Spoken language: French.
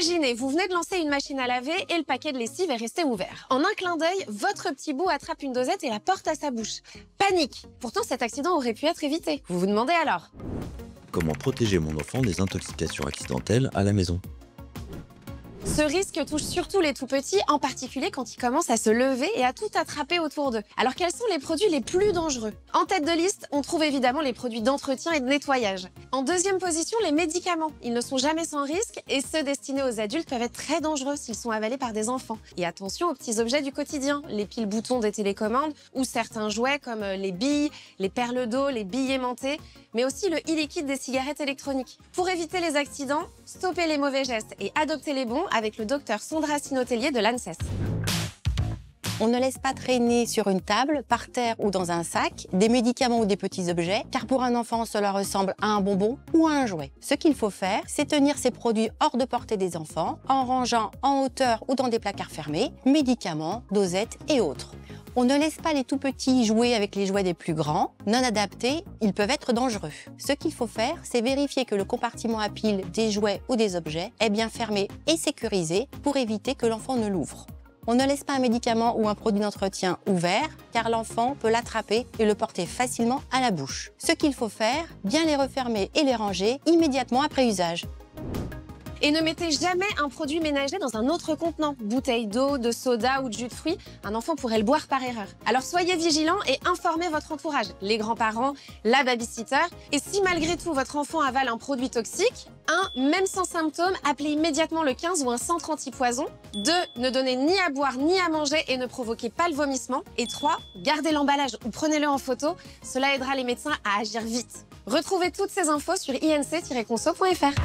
Imaginez, vous venez de lancer une machine à laver et le paquet de lessive est resté ouvert. En un clin d'œil, votre petit bout attrape une dosette et la porte à sa bouche. Panique! Pourtant, cet accident aurait pu être évité. Vous vous demandez alors? Comment protéger mon enfant des intoxications accidentelles à la maison? Ce risque touche surtout les tout-petits, en particulier quand ils commencent à se lever et à tout attraper autour d'eux. Alors quels sont les produits les plus dangereux? En tête de liste, on trouve évidemment les produits d'entretien et de nettoyage. En deuxième position, les médicaments. Ils ne sont jamais sans risque et ceux destinés aux adultes peuvent être très dangereux s'ils sont avalés par des enfants. Et attention aux petits objets du quotidien, les piles-boutons des télécommandes ou certains jouets comme les billes, les perles d'eau, les billes aimantées, mais aussi le e-liquide des cigarettes électroniques. Pour éviter les accidents, stoppez les mauvais gestes et adoptez les bons avec le docteur Sondra Sinotellier de l'ANSES. On ne laisse pas traîner sur une table, par terre ou dans un sac, des médicaments ou des petits objets, car pour un enfant, cela ressemble à un bonbon ou à un jouet. Ce qu'il faut faire, c'est tenir ces produits hors de portée des enfants, en rangeant en hauteur ou dans des placards fermés, médicaments, dosettes et autres. On ne laisse pas les tout petits jouer avec les jouets des plus grands. Non adaptés, ils peuvent être dangereux. Ce qu'il faut faire, c'est vérifier que le compartiment à piles des jouets ou des objets est bien fermé et sécurisé pour éviter que l'enfant ne l'ouvre. On ne laisse pas un médicament ou un produit d'entretien ouvert, car l'enfant peut l'attraper et le porter facilement à la bouche. Ce qu'il faut faire, bien les refermer et les ranger immédiatement après usage. Et ne mettez jamais un produit ménager dans un autre contenant. Bouteille d'eau, de soda ou de jus de fruits, un enfant pourrait le boire par erreur. Alors soyez vigilants et informez votre entourage, les grands-parents, la babysitter. Et si malgré tout votre enfant avale un produit toxique, 1. Même sans symptômes, appelez immédiatement le 15 ou un centre anti-poison. 2. Ne donnez ni à boire ni à manger et ne provoquez pas le vomissement. Et 3. Gardez l'emballage ou prenez-le en photo. Cela aidera les médecins à agir vite. Retrouvez toutes ces infos sur inc-conso.fr.